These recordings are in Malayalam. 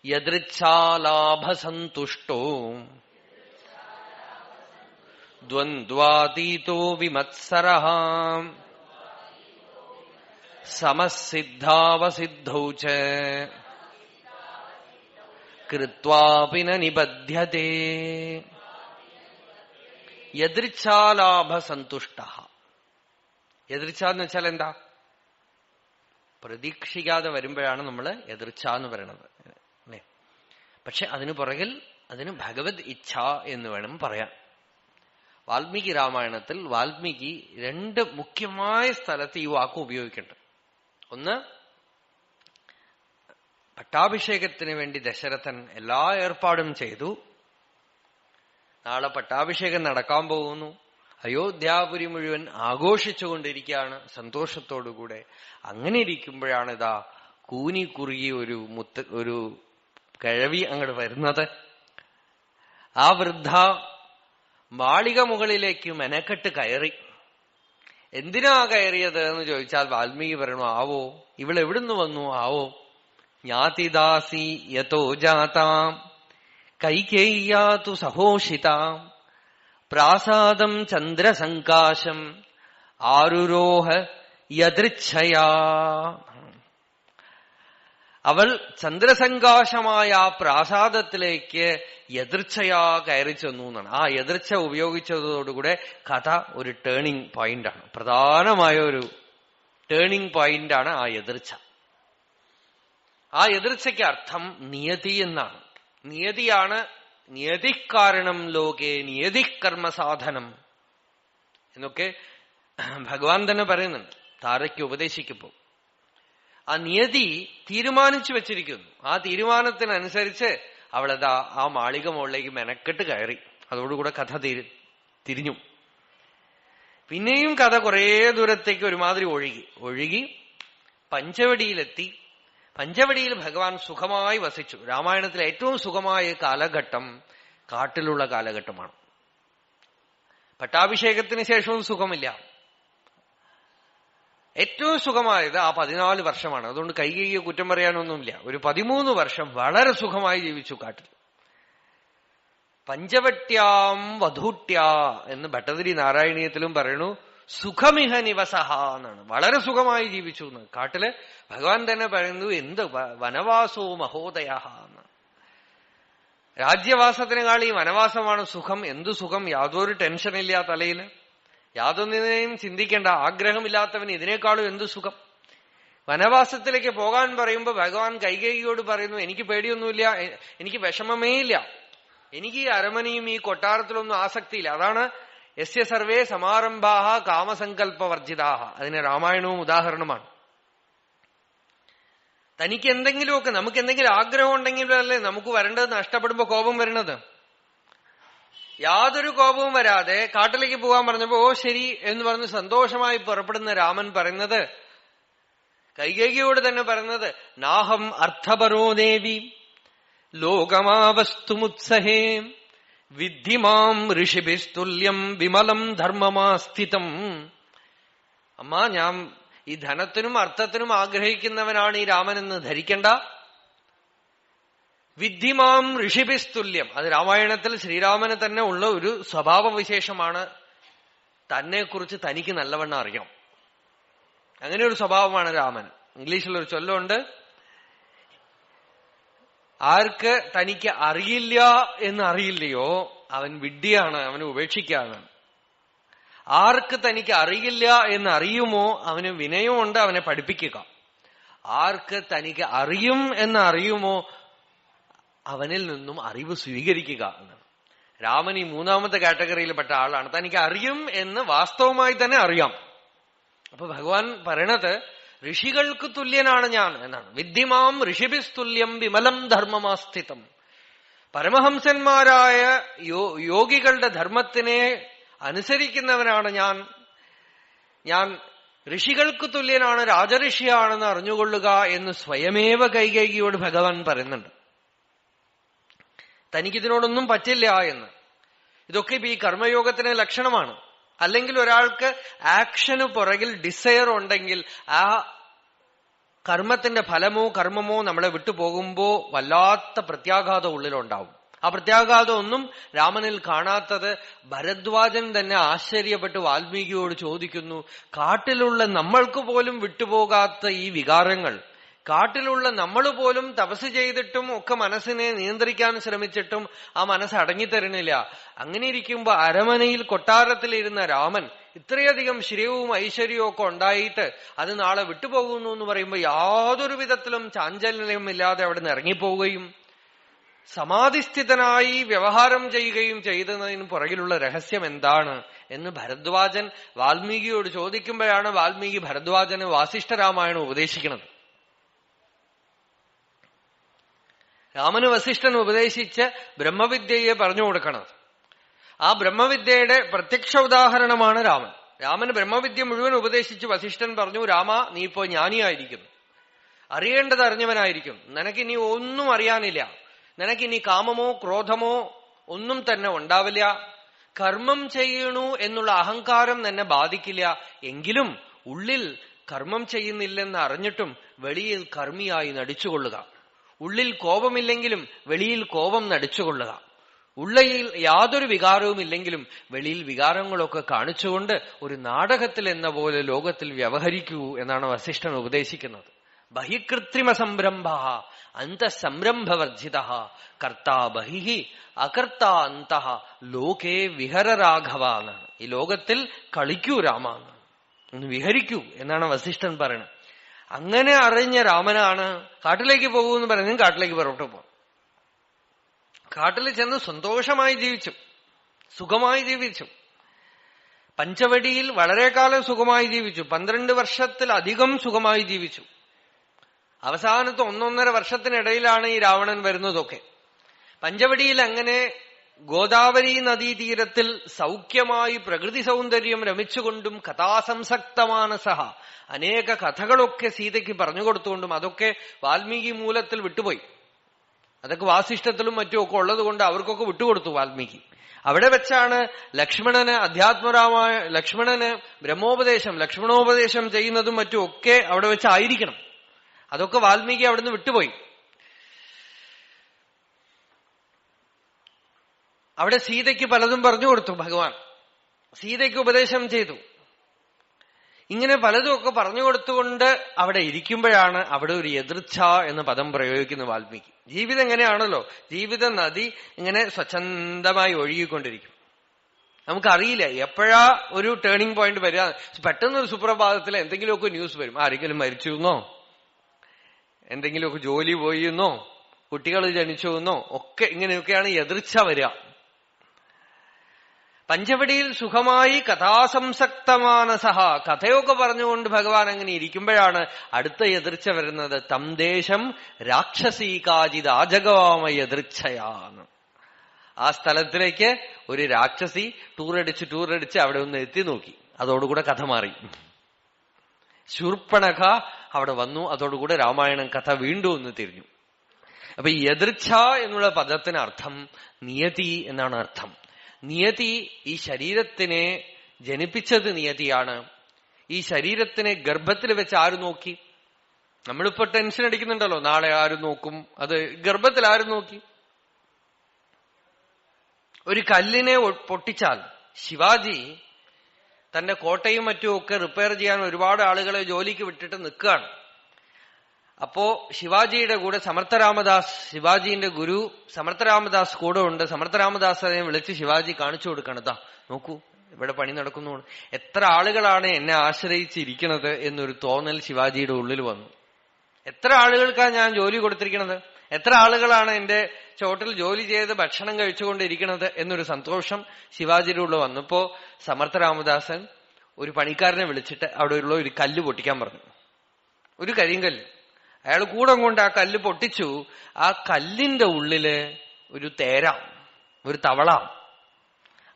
യദൃച്ഛാലാഭസന്തുഷ്ടോ ദ്വന്ദ്വാതീതോ വിമത്സരഃ സമസിദ്ധാവസിദ്ധൗ ച കൃത്വാപി ന നിബധ്യതേ. യദൃച്ഛാലാഭസന്തുഷ്ടഃ. യദൃച്ഛ എന്ന് വെച്ചാൽ എന്താ? പ്രതീക്ഷിക്കാതെ വരുമ്പോഴാണ് നമ്മൾ യദൃച്ഛ എന്ന് പറയണത് അല്ലെ. പക്ഷെ അതിനു പുറകിൽ അതിന് ഭഗവത് ഇച്ഛ എന്ന് വേണം പറയാൻ. വാൽമീകി രാമായണത്തിൽ വാൽമീകി രണ്ട് മുഖ്യമായ സ്ഥലത്ത് ഈ വാക്ക് ഉപയോഗിക്കുന്നുണ്ട്. ഒന്ന്, പട്ടാഭിഷേകത്തിന് വേണ്ടി ദശരഥൻ എല്ലാ ഏർപ്പാടും ചെയ്തു. നാളെ പട്ടാഭിഷേകം നടക്കാൻ പോകുന്നു. അയോധ്യാപുരി മുഴുവൻ ആഘോഷിച്ചുകൊണ്ടിരിക്കുകയാണ് സന്തോഷത്തോടുകൂടെ. അങ്ങനെ ഇരിക്കുമ്പോഴാണ് ഇതാ കൂനി കുറുകി ഒരു കിഴവി അങ്ങോട്ട് വരുന്നത്. ആ വൃദ്ധ മാളിക മുകളിലേക്ക് മെനക്കെട്ട് കയറി. എന്തിനാ കയറിയത് എന്ന് ചോദിച്ചാൽ വാൽമീകി പറയണു, ആവോ ഇവളെവിടുന്ന് വന്നു ആവോ. ജ്ഞാതിദാസി യതോ ജാതാം കൈകേയ്യാതു സഹോഷിതാം പ്രാസാദം ചന്ദ്രസങ്കാശം ആരുരോഹ യദൃച്ഛയാ. അവൾ ചന്ദ്രസങ്കാശമായ ആ പ്രാസാദത്തിലേക്ക് യദൃച്ഛയാ കയറി ചെന്നു എന്നാണ്. ആ യദൃച്ഛ ഉപയോഗിച്ചതോടുകൂടെ കഥ ഒരു ടേണിംഗ് പോയിന്റാണ്. പ്രധാനമായ ഒരു ടേണിംഗ് പോയിന്റാണ് ആ യദൃച്ഛ. ആ യദൃച്ഛയ്ക്ക് അർത്ഥം നിയതി എന്നാണ്. നിയതിയാണ് നിയതിക്കാരണം ലോകേ നിയതി കർമ്മസാധനം എന്നൊക്കെ ഭഗവാൻ തന്നെ പറയുന്നുണ്ട് താരയ്ക്ക് ഉപദേശിക്കുമ്പോൾ. ആ നിയതി തീരുമാനിച്ചു വെച്ചിരിക്കുന്നു. ആ തീരുമാനത്തിനനുസരിച്ച് അവളതാ ആ മാളിക മുകളിലേക്ക് മെനക്കെട്ട് കയറി. അതോടുകൂടെ കഥ തിരിഞ്ഞു. പിന്നെയും കഥ കുറേ ദൂരത്തേക്ക് ഒരുമാതിരി ഒഴുകി പഞ്ചവടിയിലെത്തി. പഞ്ചവടിയിൽ ഭഗവാൻ സുഖമായി വസിച്ചു. രാമായണത്തിലെ ഏറ്റവും സുഖമായ കാലഘട്ടം കാട്ടിലുള്ള കാലഘട്ടമാണ്. പട്ടാഭിഷേകത്തിന് ശേഷവും സുഖമില്ല. ഏറ്റവും സുഖമായത് ആ 14 വർഷമാണ്. അതുകൊണ്ട് കൈകേയിയെ കുറ്റം പറയാനൊന്നുമില്ല. ഒരു 13 വർഷം വളരെ സുഖമായി ജീവിച്ചു കാട്ടിൽ. പഞ്ചവട്യാം വധൂട്യ എന്ന് ഭട്ടതിരി നാരായണീയത്തിലും പറയണു. സുഖമിഹ നിവസഹ എന്നാണ്. വളരെ സുഖമായി ജീവിച്ചു എന്ന് കാട്ടില് ഭഗവാൻ തന്നെ പറയുന്നു. എന്ത് വനവാസോ മഹോദയ എന്ന്. രാജ്യവാസത്തിനേക്കാൾ ഈ വനവാസമാണ് സുഖം. എന്തു സുഖം! യാതൊരു ടെൻഷനില്ല തലയിൽ, യാതൊന്നിനെയും ചിന്തിക്കേണ്ട. ആഗ്രഹമില്ലാത്തവന് ഇതിനേക്കാളും എന്തു സുഖം! വനവാസത്തിലേക്ക് പോകാൻ പറയുമ്പോ ഭഗവാൻ കൈകേയിയോട് പറയുന്നു, എനിക്ക് പേടിയൊന്നുമില്ല, എനിക്ക് വിഷമമേ ഇല്ല, എനിക്ക് ഈ അരമനയും ഈ കൊട്ടാരത്തിലൊന്നും ആസക്തിയില്ല. അതാണ് യസ്യ സർവേ സമാരംഭാഹ കാമസങ്കല്പവർജിതാഹ. അതിന് രാമായണവും ഉദാഹരണമാണ്. തനിക്ക് എന്തെങ്കിലുമൊക്കെ, നമുക്ക് എന്തെങ്കിലും ആഗ്രഹം ഉണ്ടെങ്കിലും അല്ലേ നമുക്ക് വരേണ്ടത് നഷ്ടപ്പെടുമ്പോ കോപം വരുന്നത്. യാതൊരു കോപവും വരാതെ കാട്ടിലേക്ക് പോകാൻ പറഞ്ഞപ്പോ ഓ ശരി എന്ന് പറഞ്ഞ് സന്തോഷമായി പുറപ്പെടുന്ന രാമൻ പറയുന്നത്, കൈകേയിയോട് തന്നെ പറയുന്നത്, നാഹം അർത്ഥപരോ ദേവി ലോകമാവസ്തുമുത്സഹേ വിദ്ധിമാം ഋഷിഭിസ്തുല്യം വിമലം ധർമ്മമാസ്ഥിതം. അമ്മ, ഞാൻ ഈ ധനത്തിനും അർത്ഥത്തിനും ആഗ്രഹിക്കുന്നവനാണ് ഈ രാമനെന്ന് ധരിക്കണ്ട. വിദ്ധിമാം ഋഷിഭിസ്തുല്യം, അത് രാമായണത്തിൽ ശ്രീരാമന് തന്നെ ഉള്ള ഒരു സ്വഭാവവിശേഷമാണ്. തന്നെക്കുറിച്ച് തനിക്ക് നല്ലവണ്ണം അറിയാം. അങ്ങനെ ഒരു സ്വഭാവമാണ് രാമൻ. ഇംഗ്ലീഷിലൊരു ചൊല്ലുണ്ട്, ആർക്ക് തനിക്ക് അറിയില്ല എന്നറിയില്ലയോ അവൻ വിഡ്ഢിയാണ്, അവന് ഉപേക്ഷിക്കാണ്. ആർക്ക് തനിക്ക് അറിയില്ല എന്നറിയുമോ അവന് വിനയമുണ്ട്, അവനെ പഠിപ്പിക്കുക. ആർക്ക് തനിക്ക് അറിയും എന്നറിയുമോ അവനിൽ നിന്നും അറിവ് സ്വീകരിക്കുക എന്നാണ്. രാമൻ ഈ മൂന്നാമത്തെ കാറ്റഗറിയിൽപ്പെട്ട ആളാണ്. തനിക്ക് അറിയും എന്ന് വാസ്തവമായി തന്നെ അറിയാം. അപ്പൊ ഭഗവാൻ പറയണത് ഋഷികൾക്ക് തുല്യനാണ് ഞാൻ എന്നാണ്. വിദ്ധിമാം ഋഷിഭിസ്തുല്യം വിമലം ധർമ്മമാസ്ഥിതം. പരമഹംസന്മാരായ യോഗികളുടെ ധർമ്മത്തിനെ അനുസരിക്കുന്നവനാണ് ഞാൻ. ഞാൻ ഋഷികൾക്ക് തുല്യനാണ്, രാജഋഷിയാണെന്ന് അറിഞ്ഞുകൊള്ളുക എന്ന് സ്വയമേവ കൈകേയിയോട് ഭഗവാൻ പറയുന്നുണ്ട്. തനിക്കിതിനോടൊന്നും പറ്റില്ല എന്ന്. ഇതൊക്കെ ഇപ്പൊ ഈ കർമ്മയോഗത്തിന് ലക്ഷണമാണ്. അല്ലെങ്കിൽ ഒരാൾക്ക് ആക്ഷന് പുറകിൽ ഡിസയർ ഉണ്ടെങ്കിൽ ആ കർമ്മത്തിന്റെ ഫലമോ കർമ്മമോ നമ്മളെ വിട്ടുപോകുമ്പോ വല്ലാത്ത പ്രത്യാഘാതം ഉള്ളിലുണ്ടാവും. ആ പ്രത്യാഘാതം ഒന്നും രാമനിൽ കാണാത്തത് ഭരദ്വാജൻ തന്നെ ആശ്ചര്യപ്പെട്ട് വാൽമീകിയോട് ചോദിക്കുന്നു, കാട്ടിലുള്ള നമ്മൾക്ക് പോലും വിട്ടുപോകാത്ത ഈ വികാരങ്ങൾ, കാട്ടിലുള്ള നമ്മൾ പോലും തപസ് ചെയ്തിട്ടും ഒക്കെ മനസ്സിനെ നിയന്ത്രിക്കാൻ ശ്രമിച്ചിട്ടും ആ മനസ്സ് അടങ്ങിത്തരുന്നില്ല. അങ്ങനെ ഇരിക്കുമ്പോ അരമനയിൽ കൊട്ടാരത്തിലിരുന്ന രാമൻ ഇത്രയധികം ശ്രേയവും ഐശ്വര്യവും ഒക്കെ ഉണ്ടായിട്ട് അത് നാളെ വിട്ടുപോകുന്നു എന്ന് പറയുമ്പോൾ യാതൊരു വിധത്തിലും ചാഞ്ചല്യമില്ലാതെ അവിടെ നിന്ന് ഇറങ്ങിപ്പോവുകയും സമാധിസ്ഥിതനായി വ്യവഹാരം ചെയ്യുകയും ചെയ്തതിന് പുറകിലുള്ള രഹസ്യം എന്താണ് എന്ന് ഭരദ്വാജൻ വാൽമീകിയോട് ചോദിക്കുമ്പോഴാണ് വാൽമീകി ഭരദ്വാജന് വാസിഷ്ഠരാമായണം ഉപദേശിക്കുന്നത്. രാമന് വസിഷ്ഠൻ ഉപദേശിച്ച് ബ്രഹ്മവിദ്യയെ പറഞ്ഞു കൊടുക്കണം. ആ ബ്രഹ്മവിദ്യയുടെ പ്രത്യക്ഷ ഉദാഹരണമാണ് രാമൻ. രാമന് ബ്രഹ്മവിദ്യ മുഴുവൻ ഉപദേശിച്ച് വസിഷ്ഠൻ പറഞ്ഞു, രാമ, നീ ഇപ്പോ ജ്ഞാനിയായിരിക്കുന്നു, അറിയേണ്ടത് അറിഞ്ഞവനായിരിക്കും, നിനക്കിനി ഒന്നും അറിയാനില്ല, നിനക്കിനി കാമമോ ക്രോധമോ ഒന്നും തന്നെ ഉണ്ടാവില്ല, കർമ്മം ചെയ്യണു എന്നുള്ള അഹങ്കാരം തന്നെ ബാധിക്കില്ല. എങ്കിലും ഉള്ളിൽ കർമ്മം ചെയ്യുന്നില്ലെന്ന് അറിഞ്ഞിട്ടും വെളിയിൽ കർമ്മിയായി നടിച്ചുകൊള്ളുക, ഉള്ളിൽ കോപമില്ലെങ്കിലും വെളിയിൽ കോപം നടിച്ചുകൊള്ളുക, ഉള്ളിൽ യാതൊരു വികാരവും ഇല്ലെങ്കിലും വെളിയിൽ വികാരങ്ങളൊക്കെ കാണിച്ചുകൊണ്ട് ഒരു നാടകത്തിൽ എന്ന പോലെ ലോകത്തിൽ വ്യവഹരിക്കൂ എന്നാണ് വസിഷ്ഠൻ ഉപദേശിക്കുന്നത്. ബഹികൃത്രിമ സംരംഭ അന്തഃസംരംഭവർജിത കർത്താ ബഹിഹി അകർത്താ അന്തഃ ലോകേ വിഹര രാഘവ എന്നാണ്. ഈ ലോകത്തിൽ കളിക്കൂ രാമ, ഒന്ന് വിഹരിക്കൂ എന്നാണ് വസിഷ്ഠൻ പറയുന്നത്. അങ്ങനെ അറിഞ്ഞ രാമനാണ് കാട്ടിലേക്ക് പോകുമെന്ന് പറയുന്നത് കാട്ടിലേക്ക് പുറപ്പെട്ടു പോകും. കാട്ടിൽ ചെന്ന് സന്തോഷമായി ജീവിച്ചു, സുഖമായി ജീവിച്ചു. പഞ്ചവടിയിൽ വളരെ കാലം സുഖമായി ജീവിച്ചു. 12 വർഷത്തിലധികം സുഖമായി ജീവിച്ചു. അവസാനത്തെ 1.5 വർഷത്തിനിടയിലാണ് ഈ രാവണൻ വരുന്നതൊക്കെ. പഞ്ചവടിയിൽ അങ്ങനെ ഗോദാവരി നദീതീരത്തിൽ സൗഖ്യമായി പ്രകൃതി സൗന്ദര്യം രമിച്ചുകൊണ്ടും കഥാസംസക്തമാനസഹ അനേക കഥകളൊക്കെ സീതയ്ക്ക് പറഞ്ഞുകൊടുത്തുകൊണ്ടും അതൊക്കെ വാൽമീകി മൂലത്തിൽ വിട്ടുപോയി. അതൊക്കെ വാസിഷ്ഠത്തിലും മറ്റും ഒക്കെ ഉള്ളത് കൊണ്ട് അവർക്കൊക്കെ വിട്ടുകൊടുത്തു വാൽമീകി. അവിടെ വെച്ചാണ് ലക്ഷ്മണന് ബ്രഹ്മോപദേശം ലക്ഷ്മണോപദേശം ചെയ്യുന്നതും മറ്റും ഒക്കെ അവിടെ വെച്ചായിരിക്കണം. അതൊക്കെ വാൽമീകി അവിടുന്ന് വിട്ടുപോയി. അവിടെ സീതയ്ക്ക് പലതും പറഞ്ഞു കൊടുത്തു ഭഗവാൻ, സീതയ്ക്ക് ഉപദേശം ചെയ്തു. ഇങ്ങനെ പലതും ഒക്കെ പറഞ്ഞു കൊടുത്തുകൊണ്ട് അവിടെ ഇരിക്കുമ്പോഴാണ് അവിടെ ഒരു എതിർച്ഛ എന്ന പദം പ്രയോഗിക്കുന്ന വാൽമീകി. ജീവിതം എങ്ങനെയാണല്ലോ, ജീവിത നദി ഇങ്ങനെ സ്വച്ഛന്തമായി ഒഴുകിക്കൊണ്ടിരിക്കും. നമുക്കറിയില്ല എപ്പോഴാ ഒരു ടേണിംഗ് പോയിന്റ് വരിക. പെട്ടെന്നൊരു സുപ്രഭാതത്തിൽ എന്തെങ്കിലുമൊക്കെ ന്യൂസ് വരും, ആരെങ്കിലും മരിച്ചു എന്നോ, എന്തെങ്കിലുമൊക്കെ ജോലി പോയി എന്നോ, കുട്ടികൾ ജനിച്ചു എന്നോ ഒക്കെ ഇങ്ങനെയൊക്കെയാണ് എതിർച്ഛ വരിക. പഞ്ചവടിയിൽ സുഖമായി കഥാസംസക്തമാനസഹ കഥയൊക്കെ പറഞ്ഞുകൊണ്ട് ഭഗവാൻ അങ്ങനെ ഇരിക്കുമ്പോഴാണ് അടുത്ത എതിർച്ച വരുന്നത്. തം ദേശം രാക്ഷസീകാജിത് ആജഗവാമ എതിർച്ഛയാന്ന്. ആ സ്ഥലത്തിലേക്ക് ഒരു രാക്ഷസി ടൂറടിച്ച് അവിടെ ഒന്ന് എത്തി നോക്കി. അതോടുകൂടെ കഥ മാറി. ശൂർപ്പണഖ അവിടെ വന്നു. അതോടുകൂടെ രാമായണം കഥ വീണ്ടും ഒന്ന് തിരിഞ്ഞു. അപ്പൊ ഈ എതിർച്ഛ എന്നുള്ള പദത്തിന് അർത്ഥം നിയതി എന്നാണ് അർത്ഥം. നിയതി ഈ ശരീരത്തിനെ ജനിപ്പിച്ചത് നിയതിയാണ്. ഈ ശരീരത്തിനെ ഗർഭത്തിൽ വെച്ച് ആര് നോക്കി? നമ്മളിപ്പോ ടെൻഷൻ അടിക്കുന്നുണ്ടല്ലോ, നാളെ ആര് നോക്കും? അത് ഗർഭത്തിൽ ആര് നോക്കി? ഒരു കല്ലിനെ പൊട്ടിച്ചാൽ ശിവാജി തന്റെ കോട്ടയും മറ്റുമൊക്കെ റിപ്പയർ ചെയ്യാൻ ഒരുപാട് ആളുകളെ ജോലിക്ക് വിട്ടിട്ട് നിൽക്കുകയാണ്. അപ്പോ ശിവാജിയുടെ കൂടെ സമർത്ഥരാമദാസ്, ശിവാജിന്റെ ഗുരു സമർത്ഥരാമദാസ് കൂടെ ഉണ്ട്. സമർത്ഥരാമദാസിനെ വിളിച്ച് ശിവാജി കാണിച്ചു കൊടുക്കണതാ, നോക്കൂ ഇവിടെ പണി നടക്കുന്നു, എത്ര ആളുകളാണ് എന്നെ ആശ്രയിച്ചിരിക്കുന്നത് എന്നൊരു തോന്നൽ ശിവാജിയുടെ ഉള്ളിൽ വന്നു. എത്ര ആളുകൾക്കാണ് ഞാൻ ജോലി കൊടുത്തിരിക്കുന്നത്, എത്ര ആളുകളാണ് എന്റെ ചോട്ടിൽ ജോലി ചെയ്ത് ഭക്ഷണം കഴിച്ചുകൊണ്ടിരിക്കുന്നത് എന്നൊരു സന്തോഷം ശിവാജിയുടെ ഉള്ളിൽ വന്നപ്പോ സമർത്ഥരാമദാസൻ ഒരു പണിക്കാരനെ വിളിച്ചിട്ട് അവിടെ ഉള്ള ഒരു കല്ല് പൊട്ടിക്കാൻ പറഞ്ഞു. ഒരു കരിങ്കല്ല്. അയാൾ കൂടെ കൊണ്ട് ആ കല്ല് പൊട്ടിച്ചു. ആ കല്ലിന്റെ ഉള്ളില് ഒരു തേര, ഒരു തവള.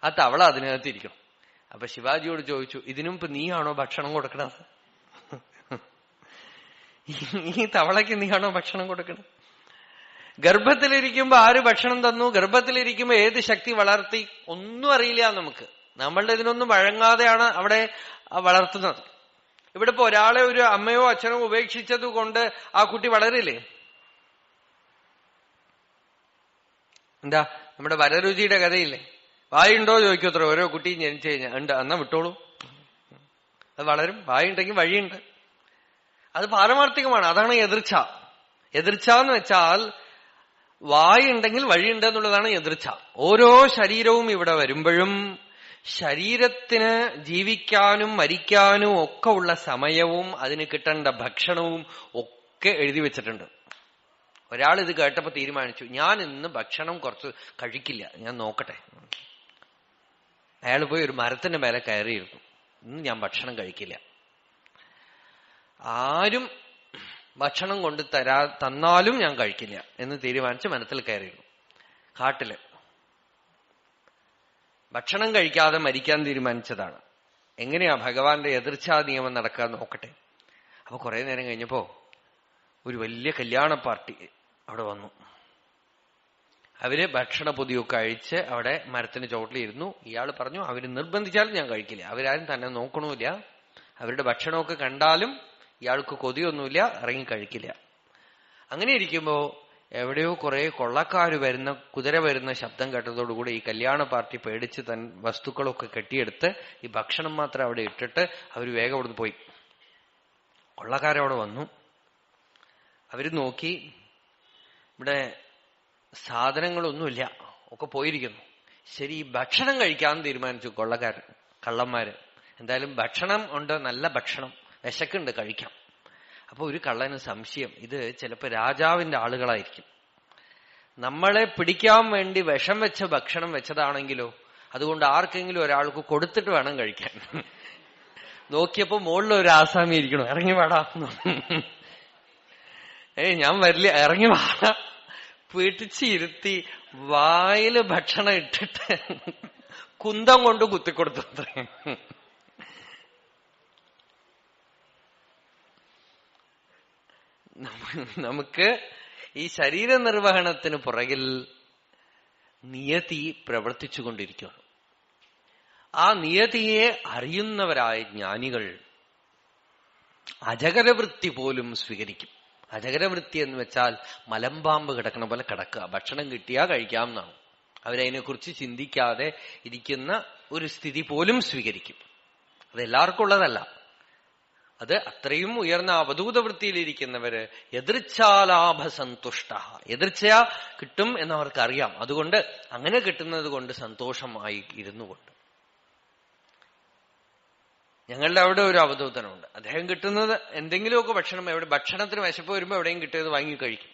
ആ തവള അതിനകത്തിരിക്കണം. അപ്പൊ ശിവാജിയോട് ചോദിച്ചു, ഇതിനും ഇപ്പൊ നീയാണോ ഭക്ഷണം കൊടുക്കണത്? ഈ തവളയ്ക്ക് നീയാണോ ഭക്ഷണം കൊടുക്കണത്? ഗർഭത്തിലിരിക്കുമ്പോ ആര് ഭക്ഷണം തന്നു? ഗർഭത്തിലിരിക്കുമ്പോ ഏത് ശക്തി വളർത്തി? ഒന്നും അറിയില്ല നമുക്ക്. നമ്മളുടെ ഇതിനൊന്നും വഴങ്ങാതെയാണ് അവിടെ വളർത്തുന്നത്. ഇവിടെ ഇപ്പൊ ഒരാളെ ഒരു അമ്മയോ അച്ഛനോ ഉപേക്ഷിച്ചത് കൊണ്ട് ആ കുട്ടി വളരില്ലേ? എന്താ നമ്മുടെ വരരുചിയുടെ കഥയില്ലേ? വായുണ്ടോ ചോദിക്കത്ര ഓരോ കുട്ടിയും ജനിച്ചു കഴിഞ്ഞാൽ. ഉണ്ട്, എന്നാ വിട്ടോളൂ, അത് വളരും. വായുണ്ടെങ്കിൽ വഴിയുണ്ട്. അത് പാരമാർത്ഥികമാണ്. അതാണ് എതിർച്ച. എതിർച്ച എന്ന് വെച്ചാൽ വായുണ്ടെങ്കിൽ വഴിയുണ്ട് എന്നുള്ളതാണ് എതിർച്ച. ഓരോ ശരീരവും ഇവിടെ വരുമ്പോഴും ശരീരത്തിന് ജീവിക്കാനും മരിക്കാനും ഒക്കെ ഉള്ള സമയവും അതിന് കിട്ടേണ്ട ഭക്ഷണവും ഒക്കെ എഴുതി വെച്ചിട്ടുണ്ട്. ഒരാൾ ഇത് കേട്ടപ്പോ തീരുമാനിച്ചു, ഞാൻ ഇന്ന് ഭക്ഷണം കുറച്ച് കഴിക്കില്ല, ഞാൻ നോക്കട്ടെ. അയാൾ പോയി ഒരു മരത്തിന്റെ മേലെ കയറിയിരുന്നു. ഇന്ന് ഞാൻ ഭക്ഷണം കഴിക്കില്ല. ആരും ഭക്ഷണം കൊണ്ട് തന്നാലും ഞാൻ കഴിക്കില്ല എന്ന് തീരുമാനിച്ച് മരത്തിൽ കയറിയിരുന്നു. കാട്ടില് ഭക്ഷണം കഴിക്കാതെ മരിക്കാൻ തീരുമാനിച്ചതാണ്. എങ്ങനെയാ ഭഗവാന്റെ എതിർച്ചാ നിയമം നടക്കാൻ നോക്കട്ടെ. അപ്പൊ കുറെ നേരം കഴിഞ്ഞപ്പോ ഒരു വലിയ കല്യാണ പാർട്ടി അവിടെ വന്നു. അവര് ഭക്ഷണ പൊതിയൊക്കെ അഴിച്ച് അവിടെ മരത്തിന് ചോട്ടിലിരുന്നു. ഇയാൾ പറഞ്ഞു, അവര് നിർബന്ധിച്ചാലും ഞാൻ കഴിക്കില്ല. അവരാരും തന്നെ നോക്കണമില്ല. അവരുടെ ഭക്ഷണമൊക്കെ കണ്ടാലും ഇയാൾക്ക് കൊതിയൊന്നുമില്ല, ഇറങ്ങി കഴിക്കില്ല. അങ്ങനെ ഇരിക്കുമ്പോ എവിടെയോ കുറെ കൊള്ളക്കാര് വരുന്ന, കുതിര വരുന്ന ശബ്ദം കേട്ടതോടുകൂടി ഈ കല്യാണ പാർട്ടി പേടിച്ച് തൻ വസ്തുക്കളൊക്കെ കെട്ടിയെടുത്ത് ഈ ഭക്ഷണം മാത്രം അവിടെ ഇട്ടിട്ട് അവര് വേഗം അവിടുന്ന് പോയി. കൊള്ളക്കാരവിടെ വന്നു. അവര് നോക്കി, ഇവിടെ സാധനങ്ങളൊന്നുമില്ല, ഒക്കെ പോയിരിക്കുന്നു. ശരി, ഭക്ഷണം കഴിക്കാൻ തീരുമാനിച്ചു കൊള്ളക്കാരൻ, കള്ളന്മാര്. എന്തായാലും ഭക്ഷണം ഉണ്ട്, നല്ല ഭക്ഷണം, വിശക്കുണ്ട്, കഴിക്കാം. അപ്പൊ ഒരു കള്ളന് സംശയം, ഇത് ചിലപ്പോ രാജാവിന്റെ ആളുകളായിരിക്കും, നമ്മളെ പിടിക്കാൻ വേണ്ടി വിഷം വെച്ച ഭക്ഷണം വെച്ചതാണെങ്കിലോ, അതുകൊണ്ട് ആർക്കെങ്കിലും ഒരാൾക്ക് കൊടുത്തിട്ട് വേണം കഴിക്കാൻ. നോക്കിയപ്പോ മുകളിൽ ഒരു ആസാമി ഇരിക്കണം, ഇറങ്ങി വേടാ, ഞാൻ വരില്ല, ഇറങ്ങി വാടാ, പിടിച്ചിരുത്തി വായില് ഭക്ഷണം ഇട്ടിട്ട് കുന്തം കൊണ്ട് കുത്തിക്കൊടുത്തു. അത്രയും നമുക്ക് ഈ ശരീര നിർവഹണത്തിന് പുറകിൽ നിയതി പ്രവർത്തിച്ചുകൊണ്ടിരിക്കുകയാണ്. ആ നിയതിയെ അറിയുന്നവരായ ജ്ഞാനികൾ അജഗരവൃത്തി പോലും സ്വീകരിക്കും. അജഗരവൃത്തി എന്ന് വെച്ചാൽ മലമ്പാമ്പ് കിടക്കണ പോലെ കിടക്കുക, ഭക്ഷണം കിട്ടിയാ കഴിക്കാം എന്നാണ്. അവരതിനെക്കുറിച്ച് ചിന്തിക്കാതെ ഇരിക്കുന്ന ഒരു സ്ഥിതി പോലും സ്വീകരിക്കും. അതെല്ലാവർക്കും ഉള്ളതല്ല. അത് അത്രയും ഉയർന്ന അവധൂതവൃത്തിയിലിരിക്കുന്നവര് എതിർച്ചാലാഭസന്തുഷ്ട, എതിർച്ചയാ കിട്ടും എന്നവർക്കറിയാം. അതുകൊണ്ട് അങ്ങനെ കിട്ടുന്നത് കൊണ്ട് സന്തോഷമായി ഇരുന്നു കൊണ്ട്. ഞങ്ങളുടെ അവിടെ ഒരു അവധൂതനുണ്ട്. അദ്ദേഹം കിട്ടുന്നത് എന്തെങ്കിലുമൊക്കെ ഭക്ഷണം, എവിടെ ഭക്ഷണത്തിന് വിശപ്പ് വരുമ്പോ എവിടെയും കിട്ടിയത് വാങ്ങി കഴിക്കും.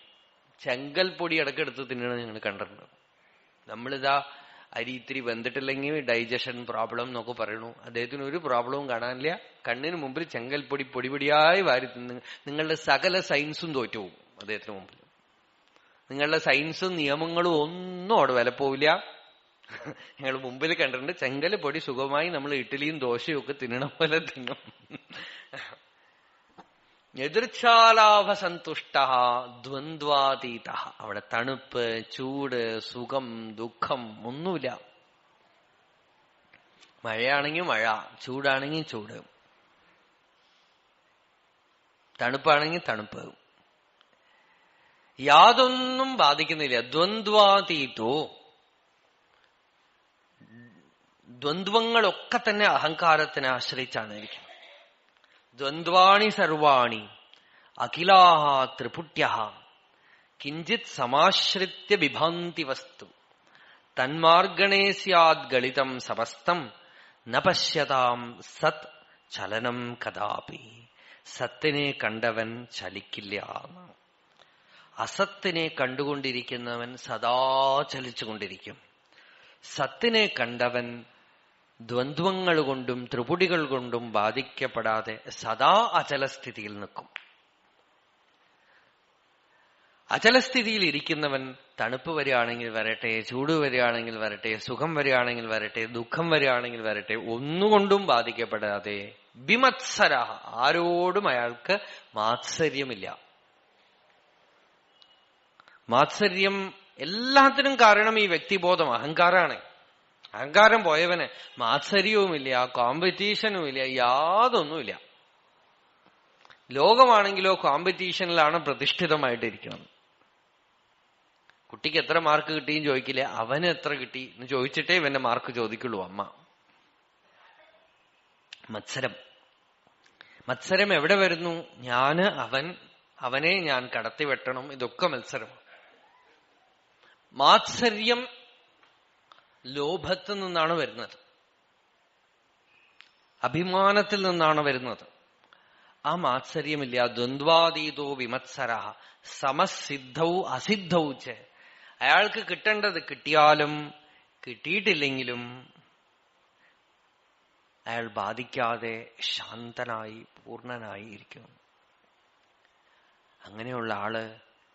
ചെങ്കൽ പൊടി ഇടക്കെടുത്ത് തിന്നണം ഞങ്ങൾ കണ്ടിട്ടുണ്ട്. നമ്മളിതാ അരി ഇത്തിരി വെന്തിട്ടില്ലെങ്കിൽ ഡൈജഷൻ പ്രോബ്ലം എന്നൊക്കെ പറയണു. അദ്ദേഹത്തിന് ഒരു പ്രോബ്ലവും കാണാനില്ല. കണ്ണിന് മുമ്പിൽ ചെങ്കൽപ്പൊടി പൊടിപൊടിയായി വാരി തിന്ന് നിങ്ങളുടെ സകല സയൻസും തോറ്റുപോകും അദ്ദേഹത്തിന് മുമ്പിൽ. നിങ്ങളുടെ സയൻസും നിയമങ്ങളും ഒന്നും അവിടെ വില പോവില്ല. ഞങ്ങൾ മുമ്പിൽ കണ്ടിട്ടുണ്ട്, ചെങ്കൽ പൊടി സുഖമായി നമ്മൾ ഇഡ്ഡലിയും ദോശയും ഒക്കെ തിന്നണ പോലെ തിന്നും. എതിർച്ചാലാഭസന്തുഷ്ട ദ്വന്ദ്വാതീത. അവിടെ തണുപ്പ്, ചൂട്, സുഖം, ദുഃഖം ഒന്നുമില്ല. മഴയാണെങ്കിൽ മഴ, ചൂടാണെങ്കിൽ ചൂട്, തണുപ്പാണെങ്കിൽ തണുപ്പ്, യാതൊന്നും ബാധിക്കുന്നില്ല. ദ്വന്ദ്വാതീതോ. ദ്വന്ദ്വങ്ങളൊക്കെ തന്നെ അഹങ്കാരത്തിനെ ആശ്രയിച്ചാണ് ഇരിക്കുന്നത്. ദ്വന്ദ്വാണി സർവാണി അഖിലാഹ ത്രിപുട്യഃ കിഞ്ചിത് സമാശ്രിത്യ വിഭാന്തി വസ്തു തന്മാർഗണേ സ്യാദ് ഗളിതം സമസ്തം ന പശ്യതാം സത് ചലനം കഥാപി. സത്തിനെ കണ്ടവൻ ചലിക്കില്ല. അസത്തിനെ കണ്ടുകൊണ്ടിരിക്കുന്നവൻ സദാ ചലിച്ചുകൊണ്ടിരിക്കും. സത്തിനെ കണ്ടവൻ ദ്വന്ദ്വങ്ങൾ കൊണ്ടും ത്രിപുടികൾ കൊണ്ടും ബാധിക്കപ്പെടാതെ സദാ അചലസ്ഥിതിയിൽ നിൽക്കും. അചലസ്ഥിതിയിൽ ഇരിക്കുന്നവൻ തണുപ്പ് വരികയാണെങ്കിൽ വരട്ടെ, ചൂട് വരികയാണെങ്കിൽ വരട്ടെ, സുഖം വരികയാണെങ്കിൽ വരട്ടെ, ദുഃഖം വരികയാണെങ്കിൽ വരട്ടെ, ഒന്നുകൊണ്ടും ബാധിക്കപ്പെടാതെ ബിമത്സര. ആരോടും അയാൾക്ക് മാത്സര്യമില്ല. മാത്സര്യം എല്ലാത്തിനും കാരണം ഈ വ്യക്തിബോധം, അഹങ്കാരാണ്. അഹങ്കാരം പോയവന് മാത്സര്യവുമില്ല, കോമ്പറ്റീഷനുമില്ല, യാതൊന്നുമില്ല. ലോകമാണെങ്കിലോ കോമ്പറ്റീഷനിലാണ് പ്രതിഷ്ഠിതമായിട്ടിരിക്കണം. കുട്ടിക്ക് എത്ര മാർക്ക് കിട്ടിയും ചോദിക്കില്ല, അവന് എത്ര കിട്ടി എന്ന് ചോദിച്ചിട്ടേ ഇവന്റെ മാർക്ക് ചോദിക്കുള്ളൂ അമ്മ. മത്സരം എവിടെ വരുന്നു? അവനെ ഞാൻ കടത്തി വെട്ടണം. ഇതൊക്കെ മത്സരം. മാത്സര്യം ലോഭത്തിൽ നിന്നാണ് വരുന്നത്, അഭിമാനത്തിൽ നിന്നാണ് വരുന്നത്. ആ മാത്സര്യമില്ല. ദ്വന്ദ്വാതീതോ വിമത്സര സമസിദ്ധൗ അസിദ്ധൗ ച. അയാൾക്ക് കിട്ടേണ്ടത് കിട്ടിയാലും കിട്ടിയിട്ടില്ലെങ്കിലും അയാൾ ബാധിക്കാതെ ശാന്തനായി പൂർണ്ണനായി ഇരിക്കും. അങ്ങനെയുള്ള ആള്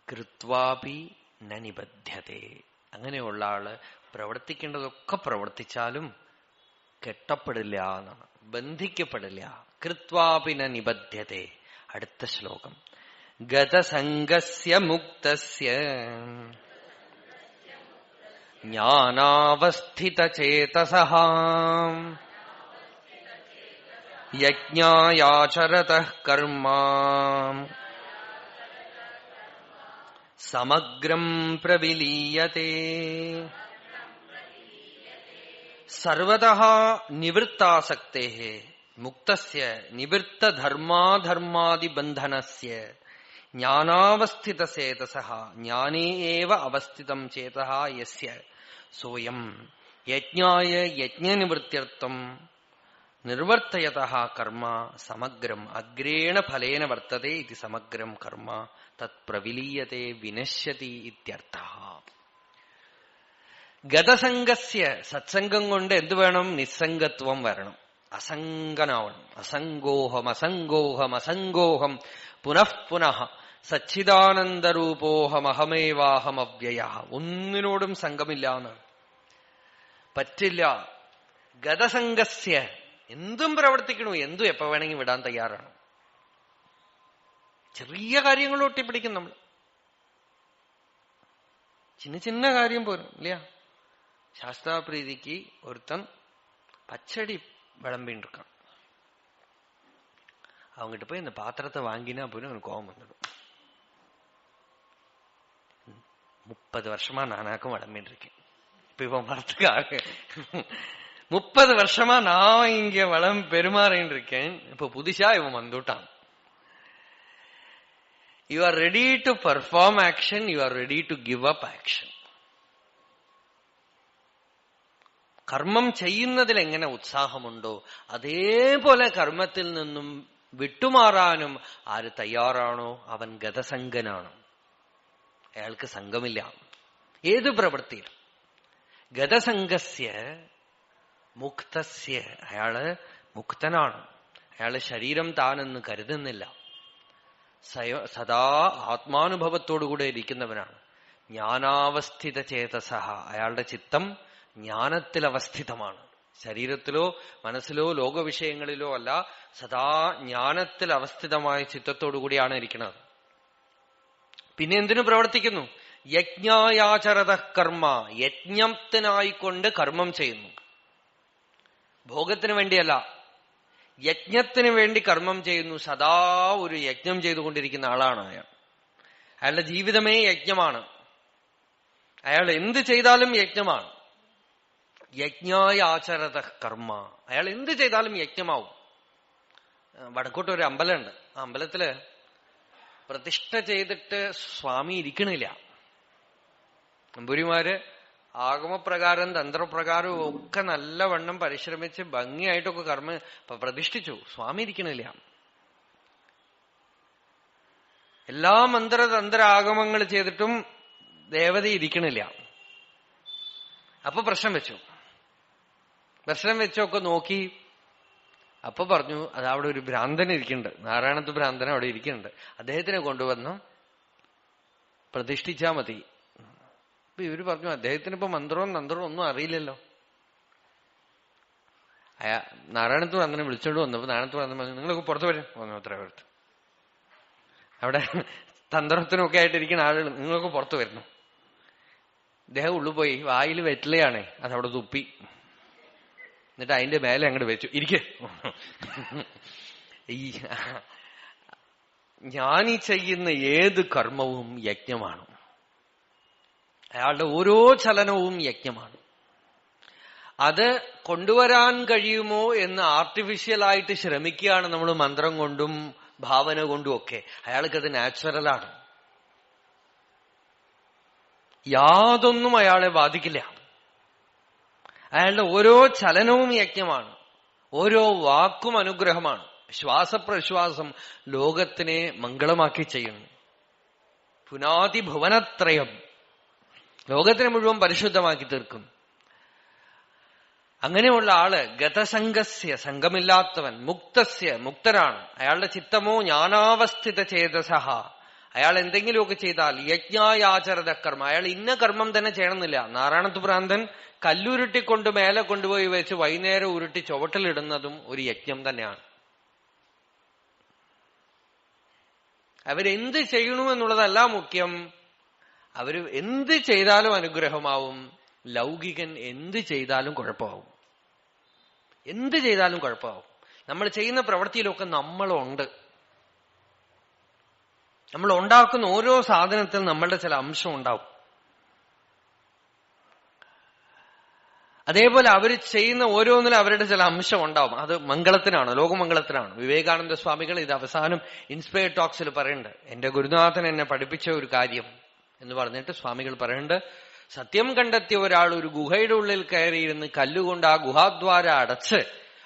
കൃത്വാപി ന നിബധ്യതേ. അങ്ങനെയുള്ള ആള് പ്രവർത്തിക്കേണ്ടതൊക്കെ പ്രവർത്തിച്ചാലും കെട്ടപ്പെടില്ല എന്നാണ്, ബന്ധിക്കപ്പെടില്ല. കൃത്വാപി ന നിബധ്യതേ. അടുത്ത ശ്ലോകം. ഗതസംഗസ്യ മുക്തസ്യ ജ്ഞാനാവസ്ഥിതചേതസഃ യജ്ഞായാചരതഃ കർമ്മ സമഗ്രം പ്രവിലീയതേ. സർവതഃ നിവൃത്താസക്തേഃ മുക്തസ്യ നിവൃത്തധർമാധർമാദിബന്ധനസ്യ ജ്ഞാനാവസ്ഥിതചേതസഃ ജ്ഞാനേ ഏവ അവസ്ഥിതം ചേതഃ യസ്യ സോയം യജ്ഞായ യജ്ഞനിവൃത്യർത്ഥം നിർവർത്തയതഃ കർമ്മ സമഗ്രം അഗ്രേണ ഫലേന വർത്തതേ ഇതി സമഗ്രം കർമ്മ തത് പ്രവിലീയതേ വിനശ്യതി ഇത്യർത്ഥഃ. ഗതസംഗസ്യ സത്സംഗം കൊണ്ട് എന്ത് വേണം? നിസ്സംഗത്വം വരണം, അസംഗനാവണം. അസംഗോഹം പുനഃ പുനഃ സച്ചിദാനന്ദരൂപോഹമഹമേവാഹമവ്യയ. ഒന്നിനോടും സംഘമില്ല എന്ന് പറ്റില്ല. ഗതസംഗസ്യ എന്തും പ്രവർത്തിക്കണു, എന്തും എപ്പോ വേണമെങ്കിൽ വിടാൻ തയ്യാറാണ്. ചെറിയ കാര്യങ്ങൾ ഒട്ടിപ്പിടിക്കും നമ്മൾ, ചിന്ന ചിന്ന കാര്യം പോലും ഇല്ല. ശാസ്താപ്രീതിക്ക് ഒരുത്തൻ പച്ചടി വിളമ്പിണ്ടിருக்கான். அவங்கிட்ட போய் இந்த பாத்திரத்தை வாங்கினா போலும் எனக்கு கோபம் வந்துடும். 30 வருஷமா நானாக்கும் விளம்பின்னு இருக்கேன். இப்ப இவன் வரத்துக்காக 30 வருஷமா நான் இங்க பெருமாறின்னு இருக்கேன். இப்ப புதுசா இவன் வந்துட்டான். You are ready to perform action, you are ready to give up action. കർമ്മം ചെയ്യുന്നതിൽ എങ്ങനെ ഉത്സാഹമുണ്ടോ അതേപോലെ കർമ്മത്തിൽ നിന്നും വിട്ടുമാറാനും ആര് തയ്യാറാണോ അവൻ ഗതസംഗനാണ്. അയാൾക്ക് സംഘമില്ല ഏത് പ്രവൃത്തിയിൽ. ഗതസംഗസ്യ മുക്തസ്യ അയാള് മുക്തനാണ്. അയാള് ശരീരം താനെന്ന് കരുതുന്നില്ല. സദാ ആത്മാനുഭവത്തോടുകൂടെ ഇരിക്കുന്നവനാണ്. ജ്ഞാനാവസ്ഥിത ചേതസഹ അയാളുടെ ചിത്തം ജ്ഞാനത്തിൽ അവസ്ഥിതമാണ്. ശരീരത്തിലോ മനസ്സിലോ ലോകവിഷയങ്ങളിലോ അല്ല, സദാ ജ്ഞാനത്തിൽ അവസ്ഥിതമായ ചിത്തത്തോടുകൂടിയാണ് ഇരിക്കുന്നത്. പിന്നെ എന്തിനു പ്രവർത്തിക്കുന്നു? യജ്ഞായാചരത കർമ്മ യജ്ഞത്തിനായിക്കൊണ്ട് കർമ്മം ചെയ്യുന്നു. ഭോഗത്തിന് വേണ്ടിയല്ല, യജ്ഞത്തിന് വേണ്ടി കർമ്മം ചെയ്യുന്നു. സദാ ഒരു യജ്ഞം ചെയ്തുകൊണ്ടിരിക്കുന്ന ആളാണ് അയാൾ. അയാളുടെ ജീവിതമേ യജ്ഞമാണ്. അയാൾ എന്ത് ചെയ്താലും യജ്ഞമാണ്. യജ്ഞായ ആചരത കർമ്മ അയാൾ എന്ത് ചെയ്താലും യജ്ഞമാവും. വടക്കോട്ട് ഒരു അമ്പലമുണ്ട്. ആ അമ്പലത്തില് പ്രതിഷ്ഠ ചെയ്തിട്ട് സ്വാമി ഇരിക്കണില്ല. നമ്പൂരിമാര് ആഗമപ്രകാരം തന്ത്രപ്രകാരവും ഒക്കെ നല്ലവണ്ണം പരിശ്രമിച്ച് ഭംഗിയായിട്ടൊക്കെ പ്രതിഷ്ഠിച്ചു. സ്വാമി ഇരിക്കണില്ല. എല്ലാ മന്ത്രതന്ത്ര ആഗമങ്ങൾ ചെയ്തിട്ടും ദേവത ഇരിക്കണില്ല. അപ്പൊ പ്രശ്നം വെച്ചൊക്കെ നോക്കി. അപ്പൊ പറഞ്ഞു അതവിടെ ഒരു ഭ്രാന്തൻ ഇരിക്കുന്നുണ്ട്, നാരായണത്ത് ഭ്രാന്തൻ അവിടെ ഇരിക്കുന്നുണ്ട്, അദ്ദേഹത്തിനെ കൊണ്ടുവന്ന് പ്രതിഷ്ഠിച്ചാ മതി. അപ്പൊ ഇവര് പറഞ്ഞു അദ്ദേഹത്തിന് ഇപ്പൊ മന്ത്രവും തന്ത്രവും ഒന്നും അറിയില്ലല്ലോ. നാരായണത്ത് ഭ്രാന്തനെ വിളിച്ചോണ്ട് വന്നപ്പോ നാരായണത്ത് ഭ്രാന്തൻ പറഞ്ഞു നിങ്ങളൊക്കെ പുറത്തു വരും. അത്ര പുറത്ത് അവിടെ തന്ത്രത്തിനൊക്കെ ആയിട്ടിരിക്കുന്ന ആളുകൾ നിങ്ങളൊക്കെ പുറത്തു വരുന്നു. അദ്ദേഹം ഉള്ളു പോയി വായിൽ വെറ്റിലയാണ്, അതവിടെ തുപ്പി. എന്നിട്ട് അതിന്റെ മേലെ അങ്ങോട്ട് വെച്ചു ഇരിക്കേ. ജ്ഞാനി ചെയ്യുന്ന ഏത് കർമ്മവും യജ്ഞമാണ്. അയാളുടെ ഓരോ ചലനവും യജ്ഞമാണ്. അത് കൊണ്ടുവരാൻ കഴിയുമോ എന്ന് ആർട്ടിഫിഷ്യലായിട്ട് ശ്രമിക്കുകയാണ് നമ്മൾ മന്ത്രം കൊണ്ടും ഭാവന കൊണ്ടും ഒക്കെ. അയാൾക്കത് നാച്ചുറലാണ്. യാതൊന്നും അയാളെ ബാധിക്കില്ല. അയാളുടെ ഓരോ ചലനവും യജ്ഞമാണ്, ഓരോ വാക്കും അനുഗ്രഹമാണ്. ശ്വാസപ്രശ്വാസം ലോകത്തിനെ മംഗളമാക്കി ചെയ്യുന്നു. പുനാതി ഭുവനത്രയം, ലോകത്തിനെ മുഴുവൻ പരിശുദ്ധമാക്കി തീർക്കും. അങ്ങനെയുള്ള ആള് ഗതസംഗസ്യ, സംഘമില്ലാത്തവൻ, മുക്തസ്യ, മുക്തനാണ്. അയാളുടെ ചിത്തമോ ജ്ഞാനാവസ്ഥിത ചേതസഹ. അയാൾ എന്തെങ്കിലുമൊക്കെ ചെയ്താൽ യജ്ഞായാചരത കർമ്മം, അയാൾ ഇന്ന കർമ്മം തന്നെ ചെയ്യണമെന്നില്ല. നാരായണത്ത് ഭ്രാന്തൻ കല്ലുരുട്ടിക്കൊണ്ട് മേലെ കൊണ്ടുപോയി വെച്ച് വൈകുന്നേരം ഉരുട്ടി ചുവട്ടിലിടുന്നതും ഒരു യജ്ഞം തന്നെയാണ്. അവരെന്ത് ചെയ്യണു എന്നുള്ളതല്ല മുഖ്യം, അവര് എന്ത് ചെയ്താലും അനുഗ്രഹമാവും. ലൗകികൻ എന്ത് ചെയ്താലും കുഴപ്പമാവും, എന്ത് ചെയ്താലും കുഴപ്പമാവും. നമ്മൾ ചെയ്യുന്ന പ്രവൃത്തിയിലൊക്കെ നമ്മളുണ്ട്. നമ്മൾ ഉണ്ടാക്കുന്ന ഓരോ സാധനത്തിൽ നമ്മളുടെ ചില അംശം ഉണ്ടാവും. അതേപോലെ അവർ ചെയ്യുന്ന ഓരോന്നിലും അവരുടെ ചില അംശം ഉണ്ടാവും. അത് മംഗളത്തിനാണ്, ലോകമംഗളത്തിനാണ്. വിവേകാനന്ദ സ്വാമികൾ ഇത് അവസാനം ഇൻസ്പയർ ടോക്സിൽ പറയുന്നുണ്ട്. എന്റെ ഗുരുനാഥൻ എന്നെ പഠിപ്പിച്ച ഒരു കാര്യം എന്ന് പറഞ്ഞിട്ട് സ്വാമികൾ പറയുന്നുണ്ട്, സത്യം കണ്ടെത്തിയ ഒരാൾ ഒരു ഗുഹയുടെ ഉള്ളിൽ കയറിയിരുന്ന് കല്ലുകൊണ്ട് ആ ഗുഹാദ്വാര അടച്ച്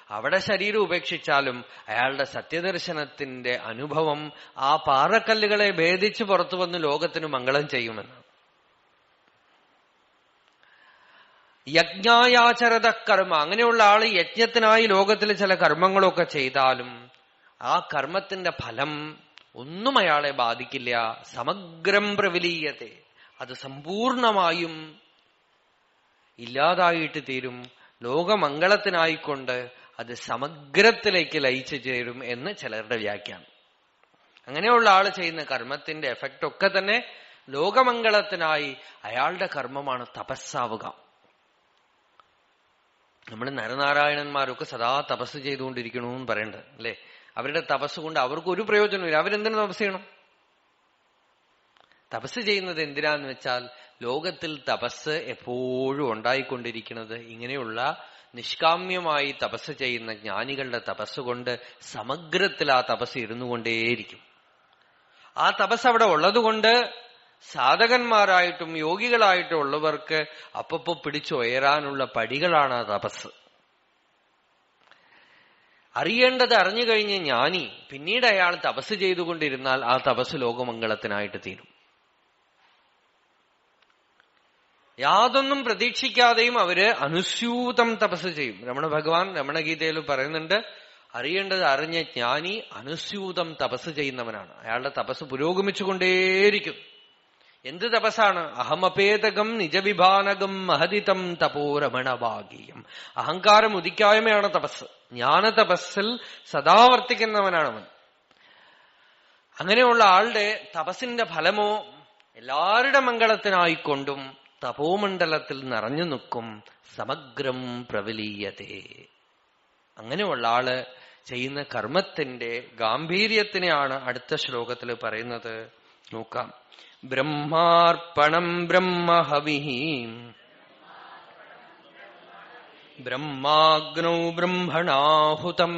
അവിടെ ശരീരം ഉപേക്ഷിച്ചാലും അയാളുടെ സത്യദർശനത്തിന്റെ അനുഭവം ആ പാറക്കല്ലുകളെ ഭേദിച്ച് പുറത്തു വന്ന് ലോകത്തിന് മംഗളം ചെയ്യുമെന്ന്. യജ്ഞായാചരത കർമ്മ, അങ്ങനെയുള്ള ആള് യജ്ഞത്തിനായി ലോകത്തിൽ ചില കർമ്മങ്ങളൊക്കെ ചെയ്താലും ആ കർമ്മത്തിന്റെ ഫലം ഒന്നും അയാളെ ബാധിക്കില്ല. സമഗ്രം പ്രവിലീയത്തെ, അത് സമ്പൂർണമായും ഇല്ലാതായിട്ട് തീരും. ലോകമംഗളത്തിനായിക്കൊണ്ട് അത് സമഗ്രത്തിലേക്ക് ലയിച്ചു ചേരും എന്ന് ചിലരുടെ വ്യാഖ്യാനം. അങ്ങനെയുള്ള ആള് ചെയ്യുന്ന കർമ്മത്തിന്റെ എഫക്റ്റ് ഒക്കെ തന്നെ ലോകമംഗളത്തിനായി അയാളുടെ കർമ്മമാണ് തപസ്സാവുക. നമ്മൾ നരനാരായണന്മാരൊക്കെ സദാ തപസ് ചെയ്തുകൊണ്ടിരിക്കണമെന്ന് പറയണ്ടത് അല്ലെ? അവരുടെ തപസ് കൊണ്ട് അവർക്കൊരു പ്രയോജനമില്ല. അവരെന്തിനു തപസ് ചെയ്യണം? തപസ് ചെയ്യുന്നത് എന്തിനാന്ന് വെച്ചാൽ ലോകത്തിൽ തപസ് എപ്പോഴും ഉണ്ടായിക്കൊണ്ടിരിക്കുന്നത് ഇങ്ങനെയുള്ള നിഷ്കാമ്യമായി തപസ് ചെയ്യുന്ന ജ്ഞാനികളുടെ തപസ് കൊണ്ട് സമഗ്രത്തിൽ ആ തപസ് ഇരുന്നുകൊണ്ടേയിരിക്കും. ആ തപസ് അവിടെ ഉള്ളതുകൊണ്ട് സാധകന്മാരായിട്ടും യോഗികളായിട്ടും ഉള്ളവർക്ക് അപ്പപ്പോ പിടിച്ചുയരാനുള്ള പടികളാണ് ആ തപസ്. അറിയേണ്ടത് അറിഞ്ഞു കഴിഞ്ഞ് ജ്ഞാനി പിന്നീട് അയാൾ തപസ് ചെയ്തുകൊണ്ടിരുന്നാൽ ആ തപസ് ലോകമംഗളത്തിനായിട്ട് തീരും. യാതൊന്നും പ്രതീക്ഷിക്കാതെയും അവര് അനുസ്യൂതം തപസ് ചെയ്യും. രമണ ഭഗവാൻ രമണഗീതയിൽ പറയുന്നുണ്ട്, അറിയേണ്ടത് അറിഞ്ഞ ജ്ഞാനി അനുസ്യൂതം തപസ് ചെയ്യുന്നവനാണ്. അയാളുടെ തപസ് പുരോഗമിച്ചുകൊണ്ടേയിരിക്കും. എന്ത് തപസ്സാണ്? അഹമപേതകം നിജവിഭാനകം മഹദിതം തപോരമണഭാഗീയം. അഹങ്കാരം ഉദിക്കായ്മയാണ് തപസ്. ജ്ഞാന തപസ്സിൽ സദാ വർത്തിക്കുന്നവനാണവൻ. അങ്ങനെയുള്ള ആളുടെ തപസ്സിന്റെ ഫലമോ എല്ലാവരുടെ മംഗളത്തിനായിക്കൊണ്ടും തപോമണ്ഡലത്തിൽ നിറഞ്ഞു നിൽക്കും. സമഗ്രം പ്രവലീയതേ. അങ്ങനെയുള്ള ആള് ചെയ്യുന്ന കർമ്മത്തിന്റെ ഗാംഭീര്യത്തിനെയാണ് അടുത്ത ശ്ലോകത്തിൽ പറയുന്നത്. നോക്കാം. ബ്രഹ്മാർപ്പണം ബ്രഹ്മഹവിഃ ബ്രഹ്മാഗ്നൗ ബ്രഹ്മണാഹുതം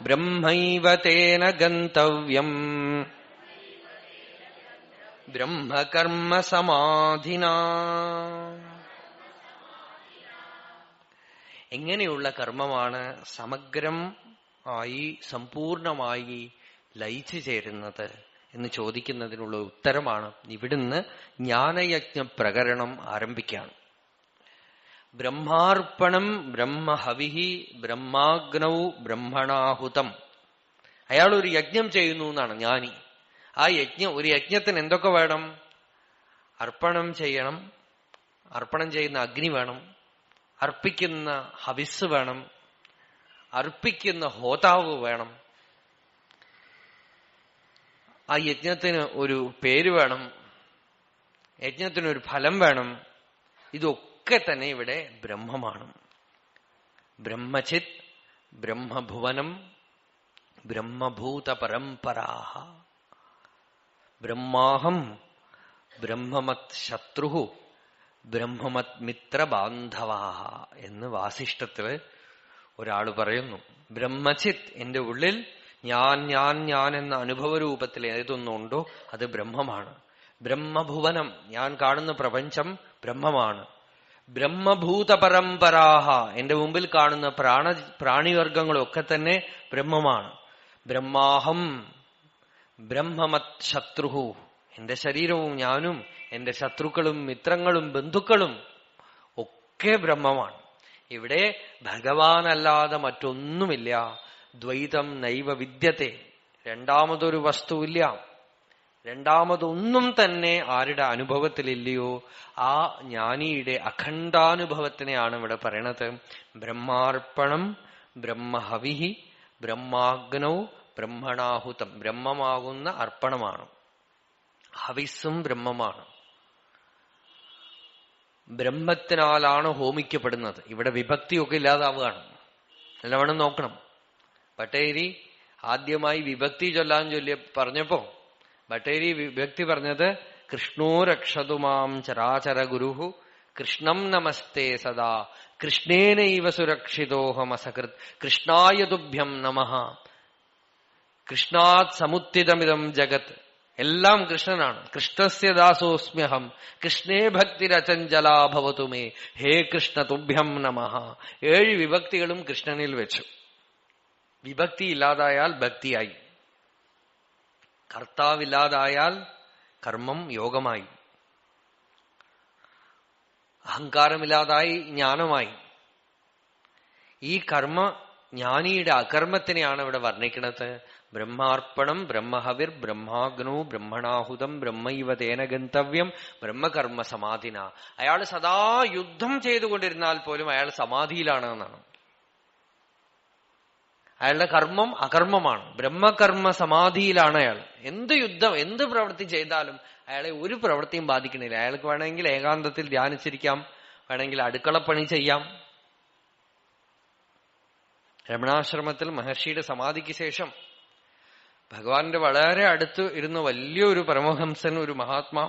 ബ്രഹ്മൈവ തേന ഗന്തവ്യം ബ്രഹ്മകർമ്മ സമാധിനാ. എങ്ങനെയുള്ള കർമ്മമാണ് സമഗ്രം ആയി സമ്പൂർണമായി ലയിച്ചു ചേരുന്നത് എന്ന് ചോദിക്കുന്നതിനുള്ള ഉത്തരമാണ് ഇവിടുന്ന് ജ്ഞാനയജ്ഞ പ്രകരണം ആരംഭിക്കുകയാണ്. ബ്രഹ്മാർപ്പണം ബ്രഹ്മഹവിഃ ബ്രഹ്മാഗ്നൗ ബ്രഹ്മണാഹുതം. അയാൾ ഒരു യജ്ഞം ചെയ്യുന്നു എന്നാണ് ജ്ഞാനി. ആ ഒരു യജ്ഞത്തിന് എന്തൊക്കെ വേണം? അർപ്പണം ചെയ്യണം, അർപ്പണം ചെയ്യുന്ന അഗ്നി വേണം, അർപ്പിക്കുന്ന ഹവിസ് വേണം, അർപ്പിക്കുന്ന ഹോതാവ് വേണം, ആ യജ്ഞത്തിന് ഒരു പേര് വേണം, യജ്ഞത്തിനൊരു ഫലം വേണം. ഇതൊക്കെ തന്നെ ഇവിടെ ബ്രഹ്മമാണ്. ബ്രഹ്മചിത്, ബ്രഹ്മഭുവനം, ബ്രഹ്മഭൂത പരമ്പരാഹ. ബ്രഹ്മാഹം ബ്രഹ്മമത് ശത്രു ബ്രഹ്മമത് മിത്രബാന്ധവാഹ എന്ന് വാസിഷ്ഠത്തില് ഒരാള് പറയുന്നു. ബ്രഹ്മചിത്, എന്റെ ഉള്ളിൽ ഞാൻ ഞാൻ ഞാൻ എന്ന അനുഭവരൂപത്തിൽ ഏതൊന്നുണ്ടോ അത് ബ്രഹ്മമാണ്. ബ്രഹ്മഭുവനം, ഞാൻ കാണുന്ന പ്രപഞ്ചം ബ്രഹ്മമാണ്. ബ്രഹ്മഭൂത പരമ്പരാഹ, എന്റെ മുമ്പിൽ കാണുന്ന പ്രാണിവർഗങ്ങളൊക്കെ തന്നെ ബ്രഹ്മമാണ്. ബ്രഹ്മാഹം ബ്രഹ്മമത് ശത്രു, എന്റെ ശരീരവും ഞാനും എന്റെ ശത്രുക്കളും മിത്രങ്ങളും ബന്ധുക്കളും ഒക്കെ ബ്രഹ്മമാണ്. ഇവിടെ ഭഗവാനല്ലാതെ മറ്റൊന്നുമില്ല. ദ്വൈതം നൈവ വിദ്യത്തെ, രണ്ടാമതൊരു വസ്തുവില്ല. രണ്ടാമതൊന്നും തന്നെ ആരുടെ അനുഭവത്തിലില്ലയോ ആ ജ്ഞാനിയുടെ അഖണ്ഡാനുഭവത്തിനെയാണ് ഇവിടെ പറയണത്. ബ്രഹ്മാർപ്പണം ബ്രഹ്മഹവിഹി ബ്രഹ്മാഗ്നൗ ബ്രഹ്മണാഹുതം. ബ്രഹ്മമാകുന്ന അർപ്പണമാണ്, ഹവിസ്സും ബ്രഹ്മമാണ്. ബ്രഹ്മത്തിനാലാണ് ഹോമിക്കപ്പെടുന്നത്. ഇവിടെ വിഭക്തിയൊക്കെ ഇല്ലാതാവുകയാണ്. നല്ലവണ്ണം നോക്കണം. ഭട്ടേരി ആദ്യമായി വിഭക്തി ചൊല്ലാൻ പറഞ്ഞപ്പോ ഭട്ടേരി വിഭക്തി പറഞ്ഞത് കൃഷ്ണോ രക്ഷതുമാം ചരാചര ഗുരുഹു കൃഷ്ണം നമസ്തേ സദാ കൃഷ്ണേനൈവ സുരക്ഷിതോഹമസകൃത് കൃഷ്ണായ തുഭ്യം നമഃ. കൃഷ്ണാത് സമുത്തിതമിതം ജഗത്, എല്ലാം കൃഷ്ണനാണ്. കൃഷ്ണസ്യ ദാസോസ്മ്യഹം കൃഷ്ണേ ഭക്തിരചഞ്ചലാ ഭവതു മേ ഹേ കൃഷ്ണ തുഭ്യം നമഃ. 7 വിഭക്തികളും കൃഷ്ണനിൽ വെച്ചു. വിഭക്തി ഇല്ലാതായാൽ ഭക്തിയായി, കർത്താവില്ലാതായാൽ കർമ്മം യോഗമായി, അഹങ്കാരമില്ലാതായി ജ്ഞാനമായി. ഈ കർമ്മ ജ്ഞാനിയുടെ അകർമ്മത്തിനെയാണ് ഇവിടെ വർണ്ണിക്കുന്നത്. ബ്രഹ്മാർപ്പണം ബ്രഹ്മഹവിർ ബ്രഹ്മാഗ്നോ ബ്രഹ്മണാഹുതം ബ്രഹ്മൈവ തേന ഗന്തവ്യം ബ്രഹ്മകർമ്മ സമാധിന. അയാൾ സദാ യുദ്ധം ചെയ്തുകൊണ്ടിരുന്നാൽ പോലും അയാൾ സമാധിയിലാണ് എന്നാണ്. അയാളുടെ കർമ്മം അകർമ്മമാണ്. ബ്രഹ്മകർമ്മ സമാധിയിലാണ് അയാൾ. എന്ത് യുദ്ധം, എന്ത് പ്രവൃത്തി ചെയ്താലും അയാളെ ഒരു പ്രവൃത്തിയും ബാധിക്കണില്ല. അയാൾക്ക് വേണമെങ്കിൽ ഏകാന്തത്തിൽ ധ്യാനിച്ചിരിക്കാം, വേണമെങ്കിൽ അടുക്കളപ്പണി ചെയ്യാം. രമണാശ്രമത്തിൽ മഹർഷിയുടെ സമാധിക്ക് ശേഷം ഭഗവാന്റെ വളരെ അടുത്ത് ഇരുന്ന വലിയൊരു പരമഹംസൻ, ഒരു മഹാത്മാ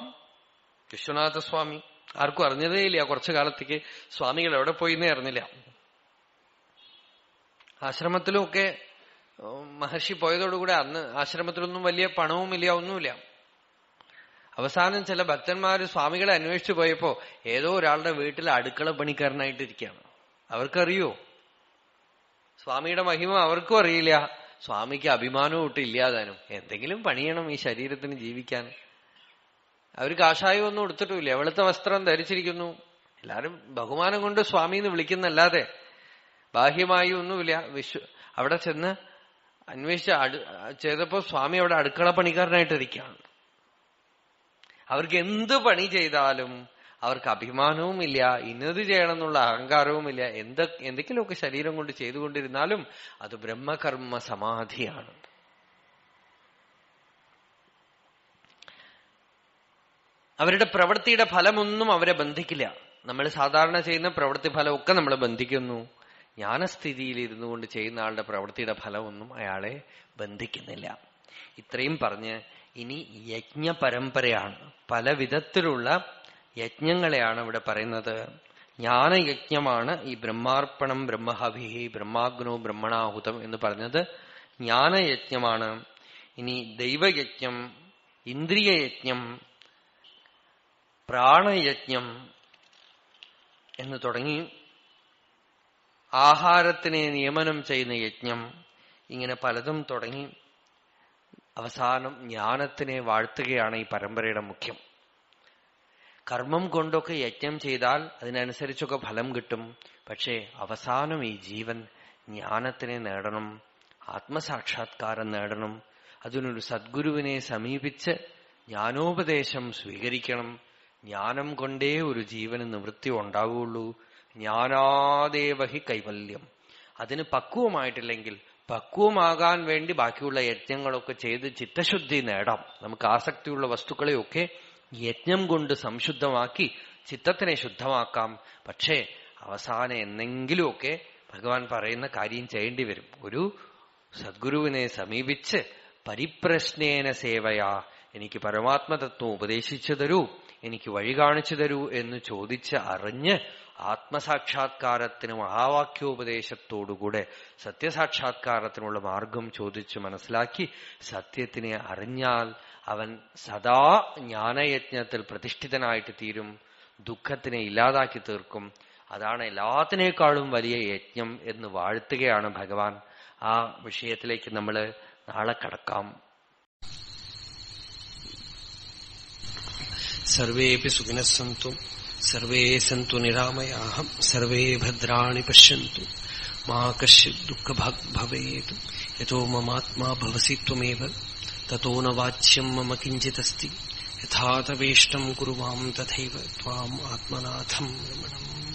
വിശ്വനാഥസ്വാമി, ആർക്കും അറിഞ്ഞതേ ഇല്ല. കുറച്ചു കാലത്തേക്ക് സ്വാമികൾ എവിടെ പോയിന്നേ അറിഞ്ഞില്ല. ആശ്രമത്തിലുമൊക്കെ മഹർഷി പോയതോടുകൂടെ അന്ന് ആശ്രമത്തിലൊന്നും വലിയ പണവുമില്ല, ഒന്നുമില്ല. അവസാനം ചില ഭക്തന്മാര് സ്വാമികളെ അന്വേഷിച്ചു പോയപ്പോ ഏതോ ഒരാളുടെ വീട്ടിൽ അടുക്കള പണിക്കാരനായിട്ടിരിക്കുകയാണ്. അവർക്കറിയോ സ്വാമിയുടെ മഹിമ? അവർക്കും അറിയില്ല. സ്വാമിക്ക് അഭിമാനവും ഒട്ടും ഇല്ലാതാനും. എന്തെങ്കിലും പണിയണം ഈ ശരീരത്തിന് ജീവിക്കാൻ. അവർ കാഷായമൊന്നും എടുത്തിട്ടുമില്ല, വെളുത്ത വസ്ത്രം ധരിച്ചിരിക്കുന്നു. എല്ലാരും ബഹുമാനം കൊണ്ട് സ്വാമിന്ന് വിളിക്കുന്നല്ലാതെ ബാഹ്യമായി ഒന്നുമില്ല. അവിടെ ചെന്ന് ചെയ്തപ്പോ സ്വാമി അവിടെ അടുക്കള പണിക്കാരനായിട്ടിരിക്കുകയാണ്. അവർക്ക് എന്ത് പണി ചെയ്താലും അവർക്ക് അഭിമാനവും ഇല്ല, ഇന്നത് ചെയ്യണം എന്നുള്ള അഹങ്കാരവും ഇല്ല. എന്തെങ്കിലുമൊക്കെ ശരീരം കൊണ്ട് ചെയ്തുകൊണ്ടിരുന്നാലും അത് ബ്രഹ്മകർമ്മ സമാധിയാണ്. അവരുടെ പ്രവൃത്തിയുടെ ഫലമൊന്നും അവരെ ബന്ധിക്കില്ല. നമ്മൾ സാധാരണ ചെയ്യുന്ന പ്രവൃത്തി ഫലമൊക്കെ നമ്മളെ ബന്ധിക്കുന്നു. ജ്ഞാനസ്ഥിതിയിൽ ഇരുന്നു കൊണ്ട് ചെയ്യുന്ന ആളുടെ പ്രവൃത്തിയുടെ ഫലമൊന്നും അയാളെ ബന്ധിക്കുന്നില്ല. ഇത്രയും പറഞ്ഞ് ഇനി യജ്ഞപരമ്പരയാണ്. പല വിധത്തിലുള്ള യജ്ഞങ്ങളെയാണ് ഇവിടെ പറയുന്നത്. ജ്ഞാനയജ്ഞമാണ് ഈ ബ്രഹ്മാർപ്പണം ബ്രഹ്മഹവിഹി ബ്രഹ്മാഗ്നോ ബ്രഹ്മണാഹുതം എന്ന് പറഞ്ഞത് ജ്ഞാനയജ്ഞമാണ്. ഇനി ദൈവയജ്ഞം, ഇന്ദ്രിയയജ്ഞം, പ്രാണയജ്ഞം എന്ന് തുടങ്ങി ആഹാരത്തിനെ നിയമനം ചെയ്യുന്ന യജ്ഞം, ഇങ്ങനെ പലതും തുടങ്ങി അവസാനം ജ്ഞാനത്തിനെ വാഴ്ത്തുകയാണ് ഈ പരമ്പരയുടെ മുഖ്യം. കർമ്മം കൊണ്ടൊക്കെ യജ്ഞം ചെയ്താൽ അതിനനുസരിച്ചൊക്കെ ഫലം കിട്ടും. പക്ഷേ അവസാനം ഈ ജീവൻ ജ്ഞാനത്തിനെ നേടണം, ആത്മസാക്ഷാത്കാരം നേടണം. അതിനൊരു സദ്ഗുരുവിനെ സമീപിച്ച് ജ്ഞാനോപദേശം സ്വീകരിക്കണം. ജ്ഞാനം കൊണ്ടേ ഒരു ജീവന് നിവൃത്തി ഉണ്ടാവുകയുള്ളൂ. ജ്ഞാനാദേവഹി കൈവല്യം. അതിന് പക്വമായിട്ടില്ലെങ്കിൽ പക്വമാകാൻ വേണ്ടി ബാക്കിയുള്ള യജ്ഞങ്ങളൊക്കെ ചെയ്ത് ചിത്തശുദ്ധി നേടാം. നമുക്ക് ആസക്തിയുള്ള വസ്തുക്കളെയൊക്കെ യജ്ഞം കൊണ്ട് സംശുദ്ധമാക്കി ചിത്തത്തിനെ ശുദ്ധമാക്കാം. പക്ഷേ അവസാനം എന്നെങ്കിലുമൊക്കെ ഭഗവാൻ പറയുന്ന കാര്യം ചെയ്യേണ്ടി വരും. ഒരു സദ്ഗുരുവിനെ സമീപിച്ച് പരിപ്രശ്നേന സേവയാ എനിക്ക് പരമാത്മതത്വം ഉപദേശിച്ചു തരൂ, എനിക്ക് വഴി കാണിച്ചു തരൂ എന്ന് ചോദിച്ച് അറിഞ്ഞ് ആത്മസാക്ഷാത്കാരത്തിന് മഹാവാക്യോപദേശത്തോടുകൂടെ സത്യസാക്ഷാത്കാരത്തിനുള്ള മാർഗം ചോദിച്ച് മനസ്സിലാക്കി സത്യത്തിനെ അറിഞ്ഞാൽ അവൻ സദാ ജ്ഞാനയജ്ഞത്തിൽ പ്രതിഷ്ഠിതനായിട്ട് തീരും, ദുഃഖത്തിനെ ഇല്ലാതാക്കി തീർക്കും. അതാണ് എല്ലാത്തിനേക്കാളും വലിയ യജ്ഞം എന്ന് വാഴ്ത്തുകയാണ് ഭഗവാൻ. ആ വിഷയത്തിലേക്ക് നമ്മൾ നാളെ കടക്കാം. സർവേപി സുഖിനഃ സന്തു സർവേ സന്തു നിരാമയാഃ സർവേ ഭദ്രാണി പശ്യന്തു മാ കശ്ചിത് ദുഃഖഭാഗ് ഭവേത്. യതോ മമാത്മാ ഭവസി ത്വമേവ തതോ ന വാച്യം മമ കിഞ്ചിദസ്തി. യഥാ തവേഷ്ടം കുരു മാം തഥൈവ ത്വാം ആത്മനാഥം രമണം.